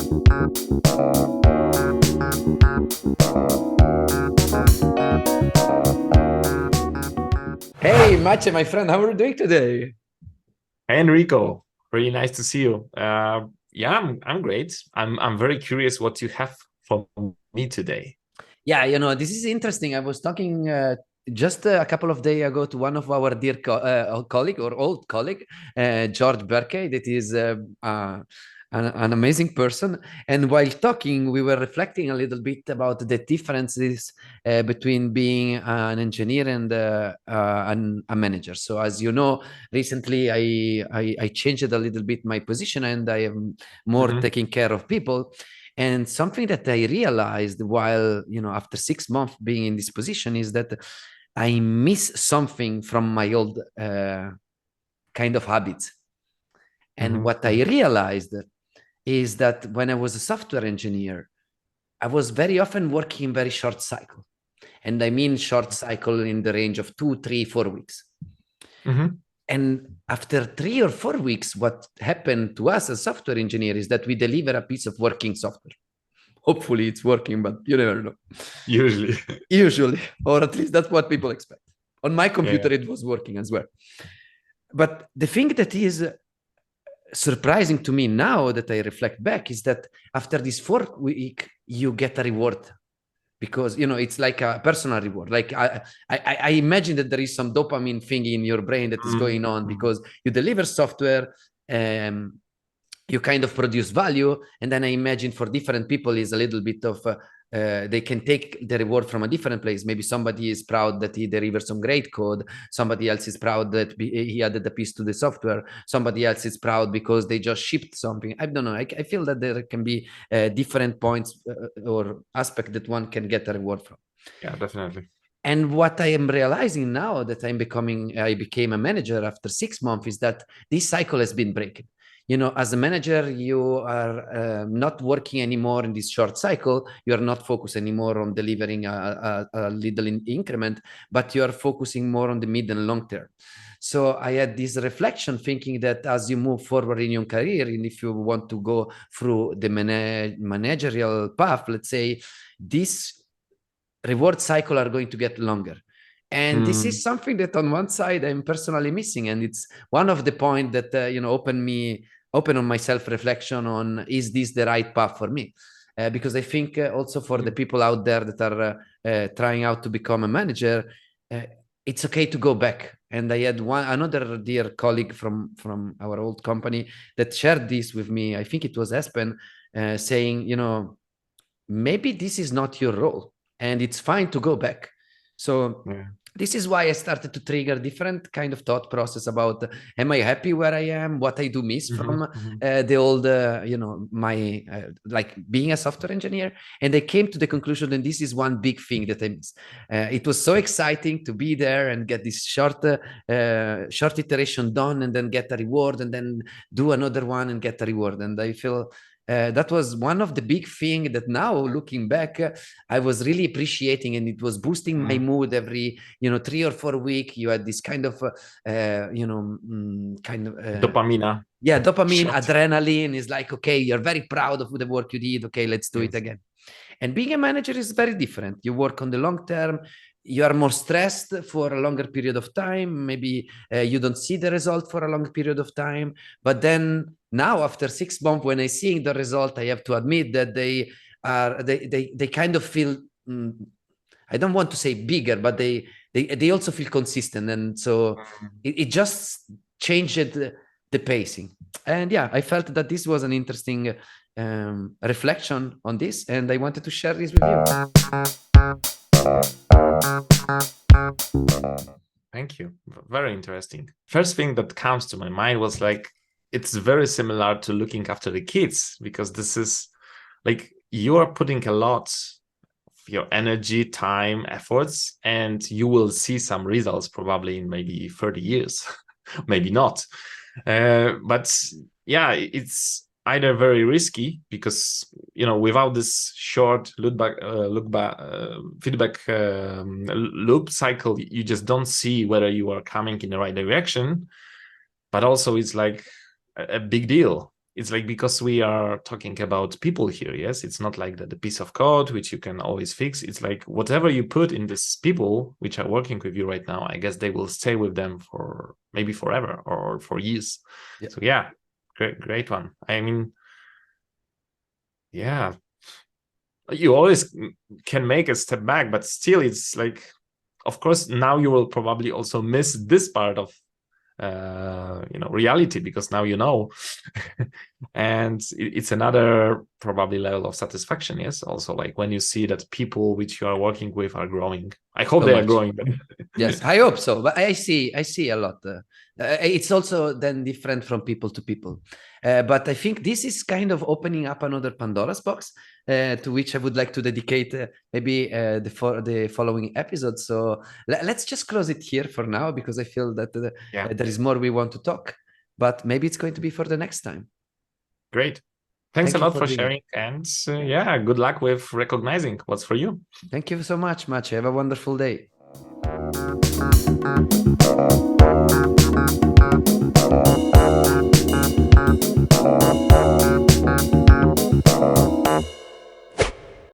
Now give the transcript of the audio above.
Hey, Maciej, my friend, how are you doing today? Hey Enrico, really nice to see you. Yeah, I'm great. I'm very curious what you have for me today. Yeah, this is interesting. I was talking just a couple of days ago to one of our dear colleague or old colleague, George Berkey, that is an amazing person. And while talking, we were reflecting a little bit about the differences between being an engineer and a manager. So, as you know, recently I changed a little bit my position and I am more Mhm. taking care of people. And something that I realized while, after 6 months being in this position is that I miss something from my old kind of habits. And Mhm. what I Mhm. realized is that when I was a software engineer, I was very often working in very short cycle. And I mean short cycle in the range of 2, 3, 4 weeks. Mhm. And after 3 or 4 weeks, what happened to us as software engineer is that we deliver a piece of working software. Hopefully it's working, but you never know. Usually. Usually, or at least that's what people expect. On my Yeah. computer, it was working as well. But the thing that is surprising to me now that I reflect back is that after this 4 week, you get a reward because it's like a personal reward. Like I imagine that there is some dopamine thing in your brain that is Mhm. going on Mhm. because you deliver software, um, you kind of produce value, and then I imagine for different people is a little bit of they can take the reward from a different place. Maybe somebody is proud that he delivered some great code, somebody else is proud that he added a piece to the software, somebody else is proud because they just shipped something. I don't know, I feel that there can be different points or aspect that one can get a reward from. Yeah, definitely. And what I am realizing now that I became a manager after 6 months is that this cycle has been breaking. As a manager, you are not working anymore in this short cycle. You are not focused anymore on delivering a little increment, but you are focusing more on the mid and long term. So I had this reflection thinking that as you move forward in your career, and if you want to go through the managerial path, let's say, this reward cycle are going to get longer. And this is Mm. something that on one side I'm personally missing. And it's one of the point that, open on my self-reflection on, is this the right path for me? Because I think also for the people out there that are trying out to become a manager, uh, it's okay to go back. And I had another dear colleague from our old company that shared this with me. I think it was Espen, saying, maybe this is not your role and it's fine to go back. So Yeah. this is why I started to trigger different kind of thought process about, am I happy where I am, what I do miss from Mhm. Mhm. the old my like being a software engineer. And I came to the conclusion that this is one big thing that I miss. It was so exciting to be there and get this short iteration done and then get a reward and then do another one and get a reward. And I feel that was one of the big thing that now looking back, I was really appreciating, and it was boosting my Mhm. mood every 3 or 4 week. You had this kind of kind of Dopamina yeah, dopamine, shot. adrenaline is like, okay, you're very proud of the work you did, okay, let's do it Yes. again. And being a manager is very different. You work on the long term. You are more stressed for a longer period of time. Maybe you don't see the result for a long period of time. But then now, after 6 months, when I see the result, I have to admit that they kind of feel. I don't want to say bigger, but they also feel consistent, and so Mhm. it just changed the pacing. And yeah, I felt that this was an interesting reflection on this, and I wanted to share this with you. Thank you. Very interesting. First thing that comes to my mind was like, it's very similar to looking after the kids because this is like you are putting a lot of your energy, time, efforts, and you will see some results probably in maybe 30 years, maybe not. But yeah, it's either very risky because without this short feedback loop cycle, you just don't see whether you are coming in the right direction. But also, it's like a big deal it's like, because we are talking about people here, yes, it's not like the piece of code which you can always fix. It's like whatever you put in these people which are working with you right now, I guess they will stay with them for maybe forever or for years. Yeah. So yeah, great one. I mean, yeah, you always can make a step back, but still it's like, of course, now you will probably also miss this part of reality, because now and it's another probably level of satisfaction, yes, also, like when you see that people which you are working with are growing. I hope So they much. are growing. Yes, I hope so. But I see a lot. It's also then different from people to people. But I think this is kind of opening up another Pandora's box, to which I would like to dedicate maybe the following episode. So let's just close it here for now, because I feel that there is more we want to talk. But maybe it's going to be for the next time. Great. Thanks a Thank you lot for for being sharing. And yeah, good luck with recognizing what's for you. Thank you so much, Maciej. Have a wonderful day.